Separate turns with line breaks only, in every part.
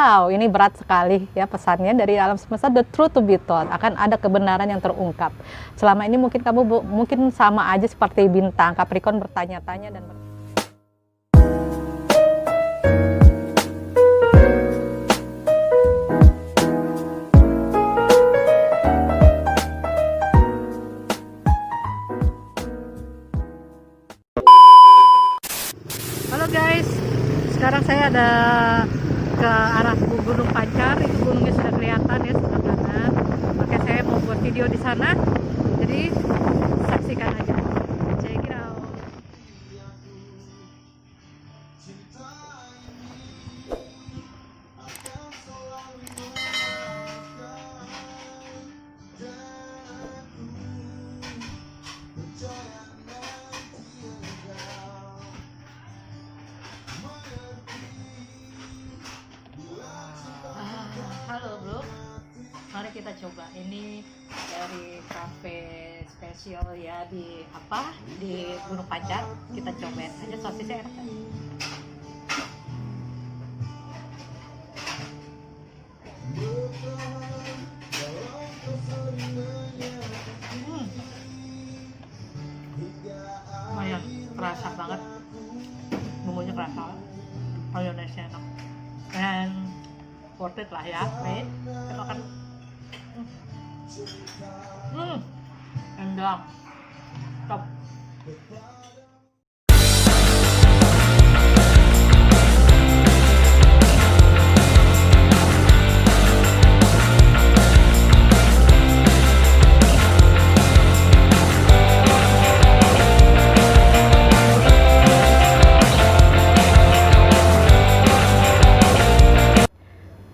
Wow, ini berat sekali ya pesannya dari alam semesta, the truth to be told, akan ada kebenaran yang terungkap. Selama ini mungkin kamu mungkin sama aja seperti bintang Capricorn, bertanya-tanya dan Halo guys, sekarang saya ada ke arah Gunung Pancar. Itu gunungnya sudah kelihatan ya sebelah kanan. Makanya saya mau buat video di sana. Jadi saksikan aja. Check it out. Halo bro, mari kita coba. Ini dari cafe spesial ya di Gunung Pancar. Kita cobain aja sosisnya enak kan? Lumayan kerasa banget, bumbunya kerasa, mayonesnya enak dan worth it lah ya. Wait, kita makan. Endang top.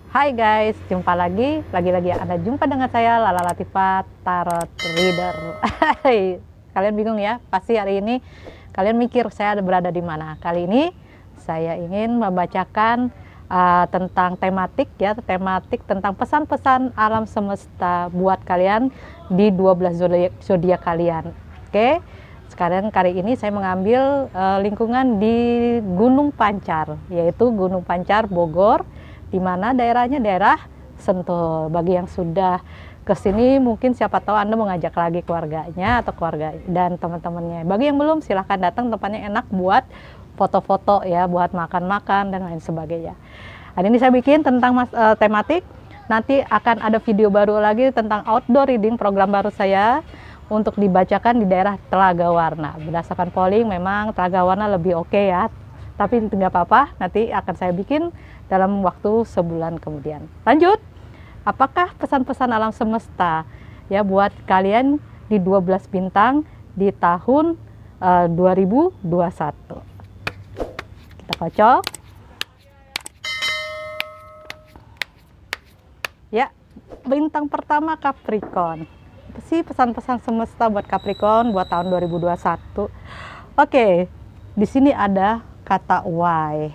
Hai guys, jumpa lagi Anda jumpa dengan saya Lala Latifah Tarot Reader. Kalian bingung ya? Pasti hari ini kalian mikir saya berada di mana. Kali ini saya ingin membacakan tentang tematik tentang pesan-pesan alam semesta buat kalian di 12 zodiak kalian. Oke. Sekarang kali ini saya mengambil lingkungan di Gunung Pancar, yaitu Gunung Pancar Bogor, di mana daerahnya daerah Sentul. Bagi yang sudah kesini mungkin siapa tahu Anda mengajak lagi keluarganya atau keluarga dan teman-temannya. Bagi yang belum, silahkan datang, tempatnya enak buat foto-foto ya, buat makan-makan dan lain sebagainya. Hari ini saya bikin tentang tematik. Nanti akan ada video baru lagi tentang outdoor reading, program baru saya untuk dibacakan di daerah Telaga Warna. Berdasarkan polling memang Telaga Warna lebih oke ya. Tapi nggak apa-apa, nanti akan saya bikin dalam waktu sebulan kemudian. Lanjut, apakah pesan-pesan alam semesta ya buat kalian di 12 bintang di tahun 2021? Kita kocok. Ya, bintang pertama Capricorn. Apa sih pesan-pesan semesta buat Capricorn buat tahun 2021? Oke, di sini ada kata why.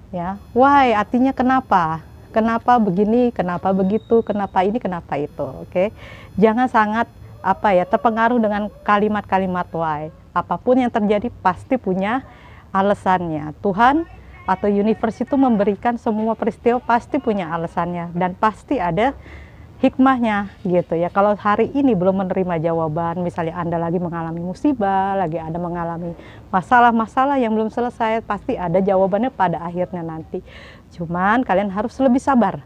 Ya, why artinya kenapa? Kenapa begini, kenapa begitu, kenapa ini, kenapa itu. Oke. Jangan sangat terpengaruh dengan kalimat-kalimat why. Apapun yang terjadi pasti punya alasannya. Tuhan atau universe itu memberikan semua peristiwa pasti punya alasannya dan pasti ada hikmahnya gitu ya. Kalau hari ini belum menerima jawaban, misalnya Anda lagi mengalami musibah, lagi Anda mengalami masalah-masalah yang belum selesai, pasti ada jawabannya pada akhirnya nanti. Cuman kalian harus lebih sabar,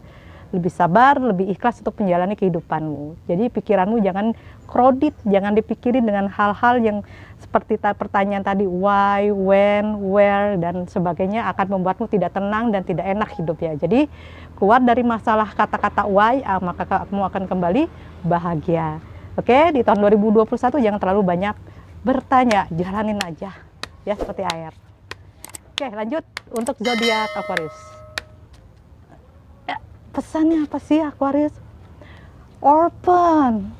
lebih ikhlas untuk menjalani kehidupanmu. Jadi pikiranmu jangan krodit, jangan dipikirin dengan hal-hal yang seperti pertanyaan tadi, why, when, where, dan sebagainya, akan membuatmu tidak tenang dan tidak enak hidup ya. Jadi keluar dari masalah kata-kata why, maka kamu akan kembali bahagia. Oke, di tahun 2021 jangan terlalu banyak bertanya, jalanin aja ya seperti air. Oke, lanjut untuk zodiak Aquarius. Ya, pesannya apa sih Aquarius? Orphan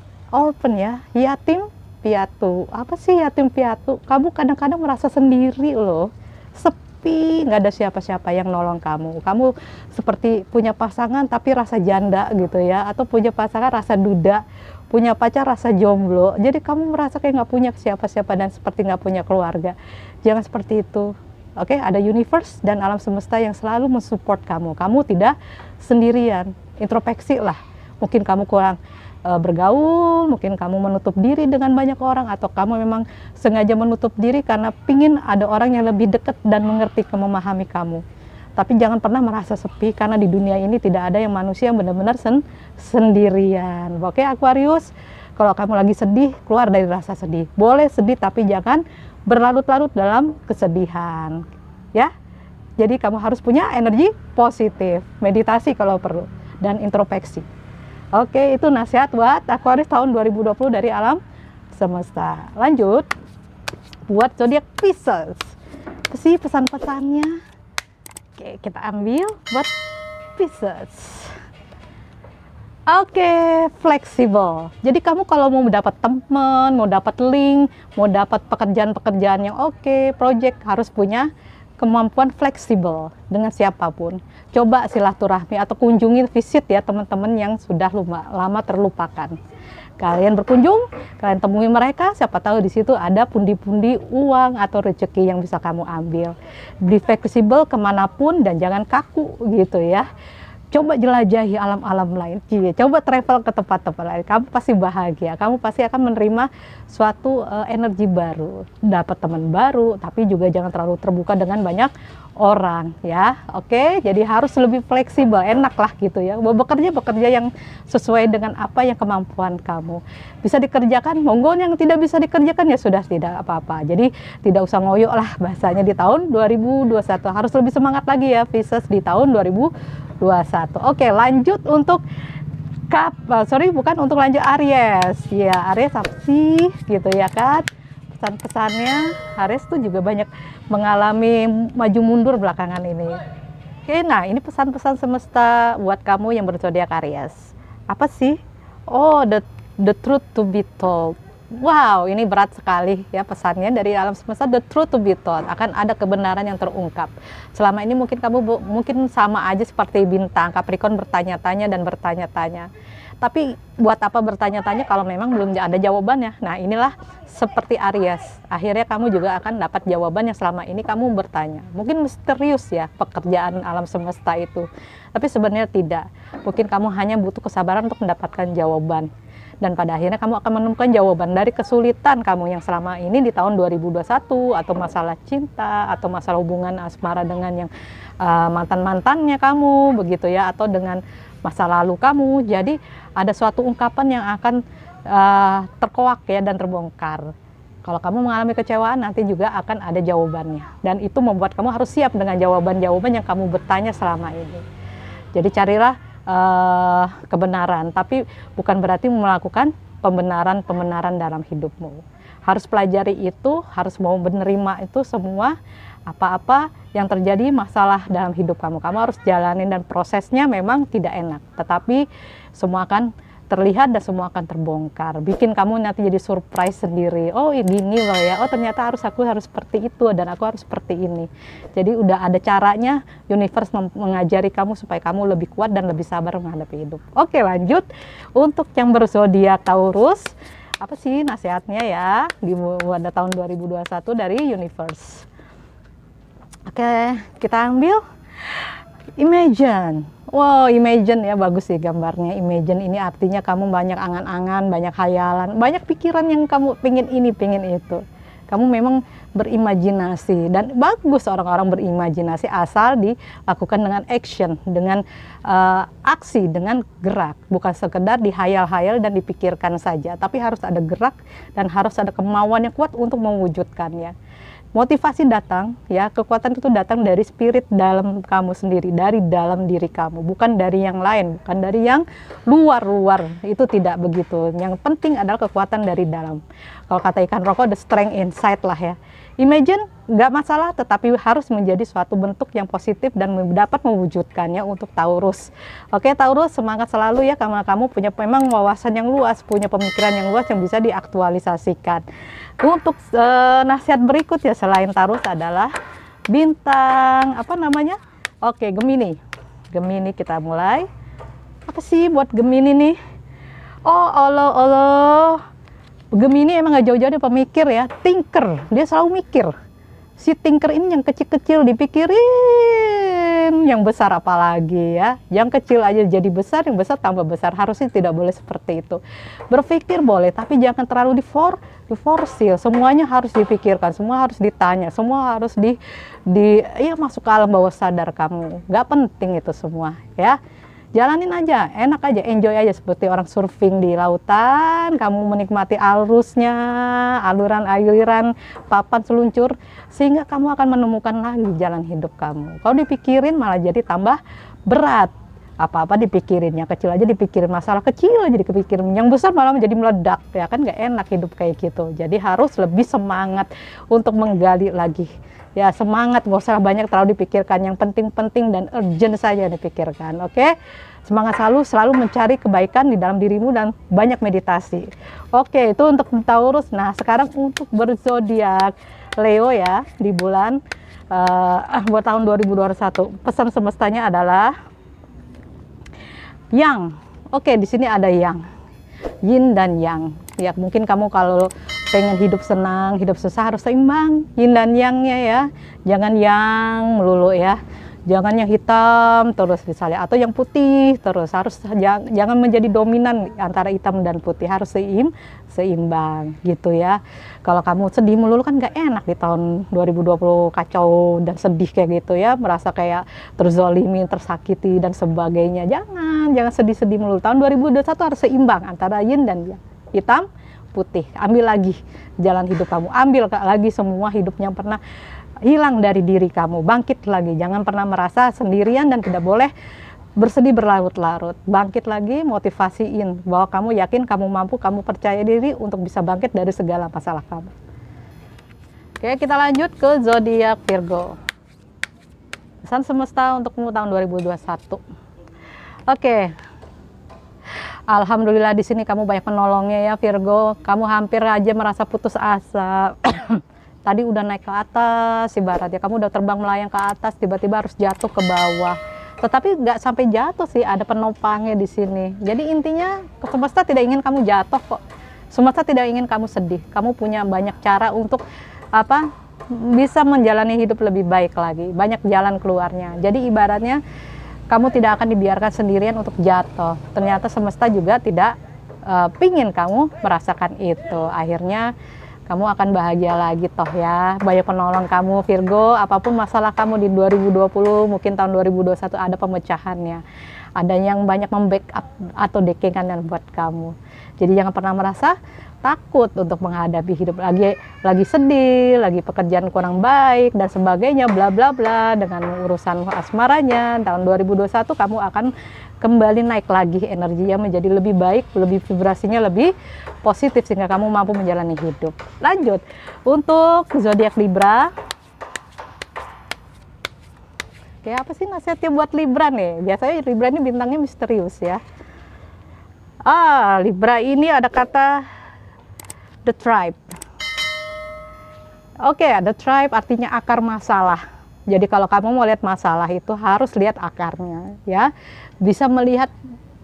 ya, yatim piatu. Apa sih yatim piatu? Kamu kadang-kadang merasa sendiri loh, sepi, nggak ada siapa-siapa yang nolong kamu. Kamu seperti punya pasangan tapi rasa janda gitu ya, atau punya pasangan rasa duda, punya pacar rasa jomblo. Jadi kamu merasa kayak nggak punya siapa-siapa dan seperti nggak punya keluarga. Jangan seperti itu Oke, ada universe dan alam semesta yang selalu mensupport kamu. Kamu tidak sendirian. Introspeksi lah. Mungkin kamu kurang bergaul, mungkin kamu menutup diri dengan banyak orang, atau kamu memang sengaja menutup diri karena pingin ada orang yang lebih dekat dan mengerti, memahami kamu. Tapi jangan pernah merasa sepi, karena di dunia ini tidak ada yang manusia yang benar-benar sendirian. Oke, Aquarius, kalau kamu lagi sedih, keluar dari rasa sedih. Boleh sedih, tapi jangan berlarut-larut dalam kesedihan, ya. Jadi kamu harus punya energi positif, meditasi kalau perlu, dan introspeksi. Oke, itu nasihat buat Aquarius tahun 2020 dari alam semesta. Lanjut, buat zodiak Pisces. Apa sih pesan-pesannya? Oke, kita ambil buat Pisces. Oke, fleksibel. Jadi kamu kalau mau dapat teman, mau dapat link, mau dapat pekerjaan-pekerjaan yang oke, project, harus punya kemampuan fleksibel dengan siapapun. Coba silaturahmi atau kunjungi, visit ya teman-teman yang sudah lama terlupakan. Kalian berkunjung, kalian temui mereka, siapa tahu di situ ada pundi-pundi uang atau rezeki yang bisa kamu ambil. Be fleksibel kemanapun dan jangan kaku gitu ya. Coba jelajahi alam-alam lain, coba travel ke tempat-tempat lain, kamu pasti bahagia, kamu pasti akan menerima suatu energi baru, dapat teman baru, tapi juga jangan terlalu terbuka dengan banyak orang ya. Oke, jadi harus lebih fleksibel, enak lah gitu ya, bekerja yang sesuai dengan apa yang kemampuan kamu bisa dikerjakan, monggo, yang tidak bisa dikerjakan ya sudah, tidak apa-apa. Jadi tidak usah ngoyo lah bahasanya di tahun 2021, harus lebih semangat lagi ya Pisces di tahun 2021. Oke, lanjut untuk untuk lanjut Aries. Ya, Aries apa sih gitu ya kan? Pesan-pesannya, Aries tuh juga banyak mengalami maju mundur belakangan ini. Oke, nah ini pesan-pesan semesta buat kamu yang berzodiak Aries. Apa sih? Oh, the truth to be told. Wow, ini berat sekali ya pesannya dari alam semesta. The truth to be told, akan ada kebenaran yang terungkap. Selama ini mungkin kamu mungkin sama aja seperti bintang Capricorn, bertanya-tanya dan bertanya-tanya. Tapi buat apa bertanya-tanya kalau memang belum ada jawabannya? Nah, inilah seperti Aries. Akhirnya kamu juga akan dapat jawaban yang selama ini kamu bertanya. Mungkin misterius ya pekerjaan alam semesta itu. Tapi sebenarnya tidak. Mungkin kamu hanya butuh kesabaran untuk mendapatkan jawaban. Dan pada akhirnya kamu akan menemukan jawaban dari kesulitan kamu yang selama ini di tahun 2021, atau masalah cinta, atau masalah hubungan asmara dengan yang mantan-mantannya kamu begitu ya, atau dengan masa lalu kamu. Jadi ada suatu ungkapan yang akan terkoak ya dan terbongkar. Kalau kamu mengalami kecewaan, nanti juga akan ada jawabannya, dan itu membuat kamu harus siap dengan jawaban-jawaban yang kamu bertanya selama ini. Jadi carilah kebenaran, tapi bukan berarti melakukan pembenaran dalam hidupmu. Harus pelajari itu, harus mau menerima itu semua, apa-apa yang terjadi masalah dalam hidup kamu. Kamu harus jalanin, dan prosesnya memang tidak enak, tetapi semua akan terlihat dan semua akan terbongkar. Bikin kamu nanti jadi surprise sendiri. Oh gini loh ya, oh ternyata aku harus seperti itu, dan aku harus seperti ini. Jadi udah ada caranya, universe mengajari kamu supaya kamu lebih kuat dan lebih sabar menghadapi hidup. Oke, lanjut untuk yang berzodiak Taurus. Apa sih nasihatnya ya di tahun 2021 dari universe? Oke, kita ambil Imagine. Wow, imagine ya, bagus sih gambarnya. Imagine ini artinya kamu banyak angan-angan, banyak khayalan, banyak pikiran yang kamu pengen ini, pengen itu. Kamu memang berimajinasi, dan bagus orang-orang berimajinasi asal dilakukan dengan action, dengan aksi, dengan gerak. Bukan sekedar dihayal-hayal dan dipikirkan saja, tapi harus ada gerak dan harus ada kemauan yang kuat untuk mewujudkannya. Motivasi datang, ya, kekuatan itu datang dari spirit dalam kamu sendiri, dari dalam diri kamu, bukan dari yang lain, bukan dari yang luar-luar. Itu tidak begitu. Yang penting adalah kekuatan dari dalam. Kalau kata ikan rokok, the strength inside lah ya. Imagine, nggak masalah, tetapi harus menjadi suatu bentuk yang positif dan dapat mewujudkannya untuk Taurus. Oke, Taurus, semangat selalu ya, karena kamu punya memang wawasan yang luas, punya pemikiran yang luas yang bisa diaktualisasikan. Untuk nasihat berikut ya selain Taurus adalah bintang apa namanya? Oke, Gemini. Gemini kita mulai. Apa sih buat Gemini nih? Oh Allah. Gemini emang gak jauh-jauh dari pemikir ya, thinker. Dia selalu mikir. Si tinker ini yang kecil-kecil dipikirin, yang besar apalagi ya. Yang kecil aja jadi besar, yang besar tambah besar. Harusnya tidak boleh seperti itu. Berpikir boleh, tapi jangan terlalu diforsil. Semuanya harus dipikirkan, semua harus ditanya, semua harus ya masuk ke alam bawah sadar kamu. Gak penting itu semua ya. Jalanin aja, enak aja, enjoy aja seperti orang surfing di lautan. Kamu menikmati arusnya, aliran papan seluncur, sehingga kamu akan menemukan lagi jalan hidup kamu. Kalau dipikirin malah jadi tambah berat. Apa-apa dipikirin, yang kecil aja dipikirin, masalah kecil aja dipikirin, yang besar malah menjadi meledak, ya kan nggak enak hidup kayak gitu. Jadi harus lebih semangat untuk menggali lagi. Ya semangat, nggak usah banyak terlalu dipikirkan, yang penting-penting dan urgent saja dipikirkan, oke? Semangat selalu mencari kebaikan di dalam dirimu dan banyak meditasi. Oke, itu untuk Taurus. Nah, sekarang untuk berzodiak Leo ya, di bulan buat tahun 2021. Pesan semestanya adalah Yang. Oke, di sini ada Yang. Yin dan Yang. Ya, mungkin kamu kalau pengen hidup senang, hidup susah harus seimbang, yin dan yang-nya ya. Jangan yang melulu ya. Jangan yang hitam terus misalnya, atau yang putih terus. Harus jangan menjadi dominan antara hitam dan putih, harus seimbang gitu ya. Kalau kamu sedih melulu kan gak enak di tahun 2020, kacau dan sedih kayak gitu ya, merasa kayak terzolimi, tersakiti dan sebagainya. Jangan sedih-sedih melulu. Tahun 2021 harus seimbang antara yin dan yang, hitam putih. Ambil lagi jalan hidup kamu, ambil lagi semua hidupnya pernah hilang dari diri kamu, bangkit lagi. Jangan pernah merasa sendirian dan tidak boleh bersedih berlarut-larut. Bangkit lagi, motivasiin bahwa kamu yakin, kamu mampu, kamu percaya diri untuk bisa bangkit dari segala masalah kamu. Oke, kita lanjut ke zodiak Virgo. Pesan semesta untuk tahun 2021. Oke. Alhamdulillah di sini kamu banyak menolongnya ya Virgo. Kamu hampir aja merasa putus asa. Tadi udah naik ke atas, ibaratnya kamu udah terbang melayang ke atas, tiba-tiba harus jatuh ke bawah. Tetapi nggak sampai jatuh sih, ada penopangnya di sini. Jadi intinya semesta tidak ingin kamu jatuh kok. Semesta tidak ingin kamu sedih. Kamu punya banyak cara untuk bisa menjalani hidup lebih baik lagi. Banyak jalan keluarnya. Jadi ibaratnya kamu tidak akan dibiarkan sendirian untuk jatuh. Ternyata semesta juga tidak pingin kamu merasakan itu. Akhirnya kamu akan bahagia lagi toh ya. Banyak penolong kamu Virgo. Apapun masalah kamu di 2020, mungkin tahun 2021 ada pemecahannya. Ada yang banyak membackup atau dekengan buat kamu. Jadi jangan pernah merasa takut untuk menghadapi hidup, lagi sedih, lagi pekerjaan kurang baik dan sebagainya, bla bla bla. Dengan urusan asmaranya tahun 2021 kamu akan kembali naik lagi, energinya menjadi lebih baik, lebih vibrasinya lebih positif sehingga kamu mampu menjalani hidup. Lanjut untuk zodiak Libra. Oke, apa sih nasihatnya buat Libra nih? Biasanya Libra ini bintangnya misterius ya. Libra ini ada kata the tribe. Oke, the tribe artinya akar masalah. Jadi kalau kamu mau lihat masalah itu harus lihat akarnya ya. Bisa melihat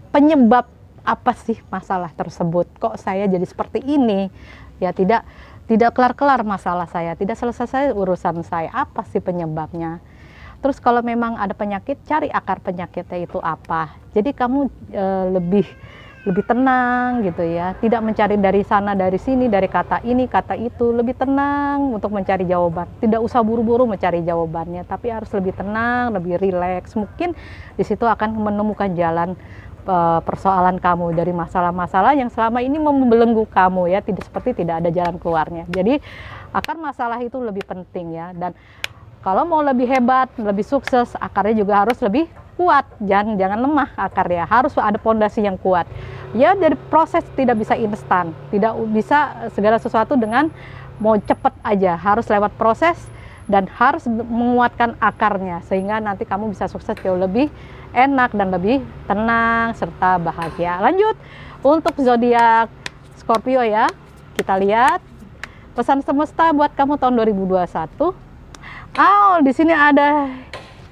penyebab apa sih masalah tersebut. Kok saya jadi seperti ini? Ya tidak kelar-kelar masalah saya, tidak selesai urusan saya. Apa sih penyebabnya? Terus kalau memang ada penyakit, cari akar penyakitnya itu apa. Jadi kamu lebih tenang gitu ya, tidak mencari dari sana dari sini, dari kata ini kata itu, lebih tenang untuk mencari jawaban. Tidak usah buru-buru mencari jawabannya, tapi harus lebih tenang, lebih rileks. Mungkin di situ akan menemukan jalan persoalan kamu dari masalah-masalah yang selama ini membelenggu kamu ya, tidak ada jalan keluarnya. Jadi akar masalah itu lebih penting ya. Dan kalau mau lebih hebat, lebih sukses, akarnya juga harus lebih kuat, jangan lemah akarnya, harus ada pondasi yang kuat. Ya dari proses tidak bisa instan, tidak bisa segala sesuatu dengan mau cepat aja, harus lewat proses dan harus menguatkan akarnya sehingga nanti kamu bisa sukses jauh lebih enak dan lebih tenang serta bahagia. Lanjut untuk zodiak Scorpio ya, kita lihat pesan semesta buat kamu tahun 2021. Di sini ada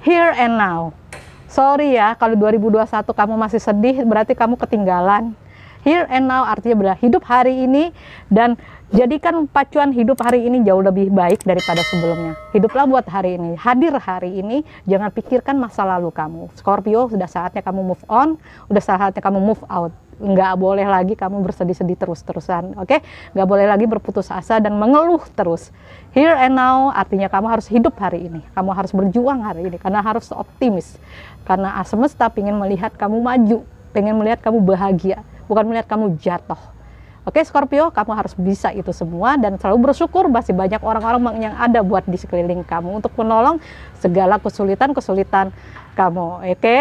here and now. Sorry ya, kalau 2021 kamu masih sedih, berarti kamu ketinggalan. Here and now artinya adalah hidup hari ini, dan jadikan pacuan hidup hari ini jauh lebih baik daripada sebelumnya. Hiduplah buat hari ini, hadir hari ini, jangan pikirkan masa lalu kamu. Scorpio, sudah saatnya kamu move on, udah saatnya kamu move out. Nggak boleh lagi kamu bersedih-sedih terus-terusan, oke? Nggak boleh lagi berputus asa dan mengeluh terus. Here and now artinya kamu harus hidup hari ini, kamu harus berjuang hari ini, karena harus optimis. Karena semesta pengen melihat kamu maju, pengen melihat kamu bahagia, bukan melihat kamu jatuh. Oke Scorpio, kamu harus bisa itu semua dan selalu bersyukur masih banyak orang-orang yang ada buat di sekeliling kamu untuk menolong segala kesulitan-kesulitan kamu, oke?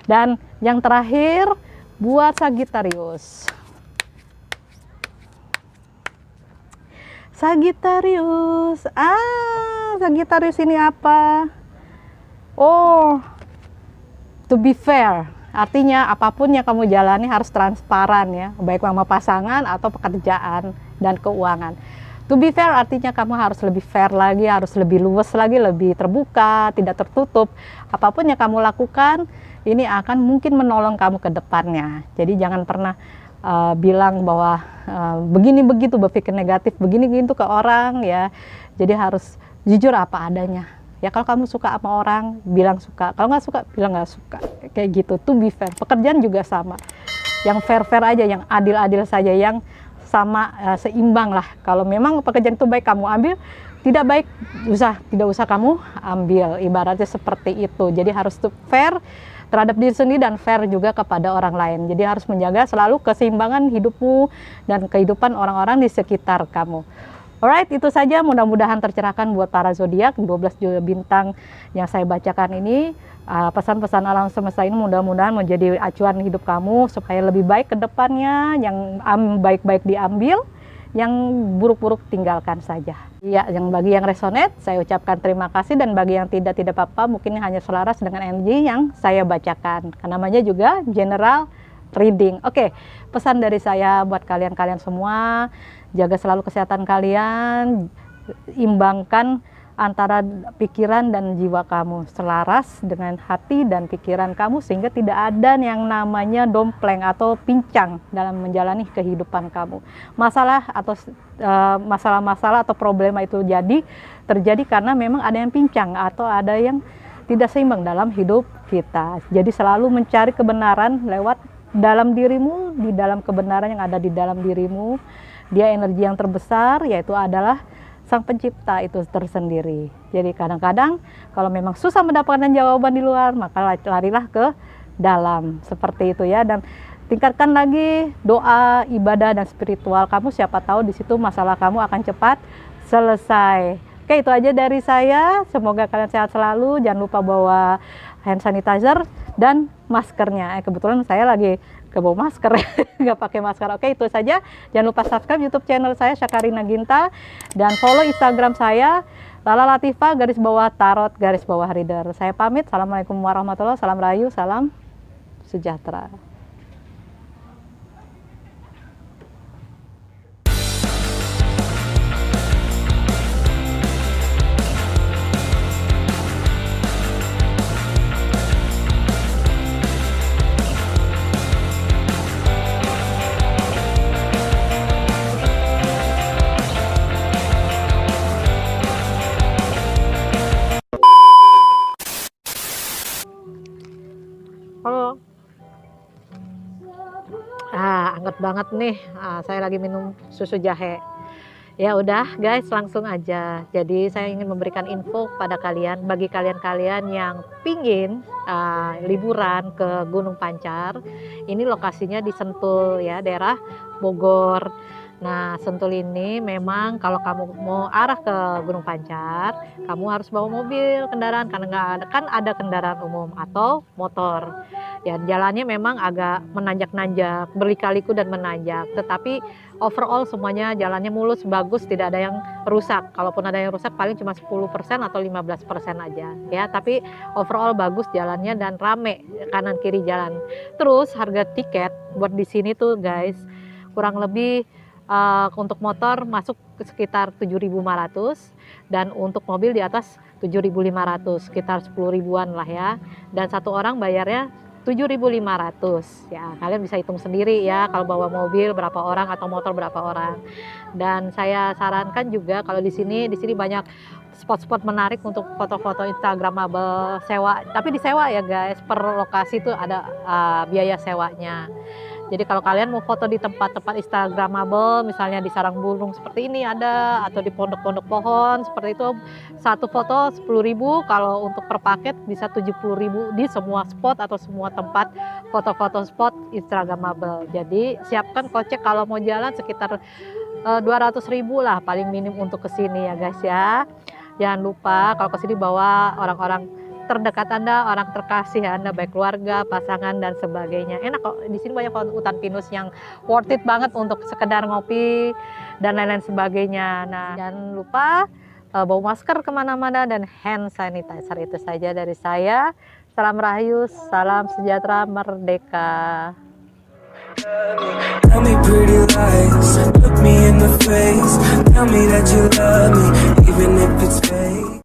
Dan yang terakhir, buat Sagittarius. Sagittarius ini apa? Oh, to be fair. Artinya apapun yang kamu jalani harus transparan ya, baik sama pasangan atau pekerjaan dan keuangan. To be fair artinya kamu harus lebih fair lagi, harus lebih luas lagi, lebih terbuka, tidak tertutup. Apapun yang kamu lakukan, ini akan mungkin menolong kamu ke depannya. Jadi jangan pernah bilang bahwa begini begitu, berpikir negatif begini begitu ke orang ya. Jadi harus jujur apa adanya. Ya kalau kamu suka sama orang, bilang suka. Kalau nggak suka, bilang nggak suka. Kayak gitu, to be fair. Pekerjaan juga sama. Yang fair-fair aja, yang adil-adil saja, yang sama, seimbang lah. Kalau memang pekerjaan itu baik kamu ambil, tidak baik tidak usah kamu ambil. Ibaratnya seperti itu. Jadi harus fair terhadap diri sendiri dan fair juga kepada orang lain. Jadi harus menjaga selalu keseimbangan hidupmu dan kehidupan orang-orang di sekitar kamu. Alright, itu saja, mudah-mudahan tercerahkan buat para zodiak 12 bintang yang saya bacakan ini. Pesan-pesan alam semesta ini mudah-mudahan menjadi acuan hidup kamu supaya lebih baik ke depannya. Yang baik-baik diambil, yang buruk-buruk tinggalkan saja. Ya, bagi yang resonate, saya ucapkan terima kasih, dan bagi yang tidak apa-apa, mungkin hanya selaras dengan energi yang saya bacakan. Karena namanya juga general reading. Oke, pesan dari saya buat kalian-kalian semua, jaga selalu kesehatan kalian, imbangkan antara pikiran dan jiwa kamu, selaras dengan hati dan pikiran kamu, sehingga tidak ada yang namanya dompleng atau pincang dalam menjalani kehidupan kamu. Masalah atau masalah-masalah atau problema itu terjadi karena memang ada yang pincang atau ada yang tidak seimbang dalam hidup kita. Jadi selalu mencari kebenaran lewat dalam dirimu, di dalam kebenaran yang ada di dalam dirimu. Dia energi yang terbesar, yaitu adalah Sang Pencipta itu tersendiri. Jadi kadang-kadang kalau memang susah mendapatkan jawaban di luar, maka larilah ke dalam, seperti itu ya. Dan tingkatkan lagi doa, ibadah, dan spiritual kamu, siapa tahu di situ masalah kamu akan cepat selesai. Oke, itu aja dari saya. Semoga kalian sehat selalu. Jangan lupa bawa hand sanitizer dan maskernya. Kebetulan saya lagi bawa masker, nggak pakai masker. Oke, itu saja. Jangan lupa subscribe YouTube channel saya, Syakarina Ginta, dan follow Instagram saya, Lala Latifa _tarot_reader. Saya pamit. Assalamualaikum warahmatullahi wabarakatuh. Salam rahayu, salam sejahtera. Halo. Anget banget nih. Saya lagi minum susu jahe. Ya udah guys, langsung aja. Jadi saya ingin memberikan info pada kalian, bagi kalian-kalian yang pingin liburan ke Gunung Pancar. Ini lokasinya di Sentul ya, daerah Bogor. Nah, Sentul ini memang kalau kamu mau arah ke Gunung Pancar, kamu harus bawa mobil, kendaraan, karena nggak ada, kan ada kendaraan umum atau motor. Ya, jalannya memang agak menanjak-nanjak, berliku-liku dan menanjak. Tetapi overall semuanya jalannya mulus, bagus, tidak ada yang rusak. Kalaupun ada yang rusak paling cuma 10% atau 15% aja. Ya, tapi overall bagus jalannya dan rame kanan kiri jalan. Terus harga tiket buat di sini tuh guys, kurang lebih untuk motor masuk sekitar 7.500 dan untuk mobil di atas 7.500, sekitar 10 ribuan lah ya. Dan satu orang bayarnya 7.500 ya. Kalian bisa hitung sendiri ya kalau bawa mobil berapa orang atau motor berapa orang. Dan saya sarankan juga kalau di sini banyak spot-spot menarik untuk foto-foto instagramable sewa. Tapi disewa ya guys, per lokasi tuh ada biaya sewanya. Jadi kalau kalian mau foto di tempat-tempat instagramable, misalnya di sarang burung seperti ini ada, atau di pondok-pondok pohon seperti itu, satu foto 10.000, kalau untuk per paket bisa 70.000 di semua spot atau semua tempat foto-foto spot instagramable. Jadi siapkan kocek kalau mau jalan sekitar 200.000 lah paling minim untuk kesini ya guys ya. Jangan lupa kalau kesini bawa orang-orang terdekat Anda, orang terkasih Anda, baik keluarga, pasangan dan sebagainya. Enak kok, di sini banyak hutan pinus yang worth it banget untuk sekedar ngopi dan lain-lain sebagainya. Nah, jangan lupa bawa masker kemana-mana dan hand sanitizer. Itu saja dari saya. Salam Rahayu, salam sejahtera, merdeka. Tell me pretty lies, look me in the face, tell me that you love me, even if it's fake.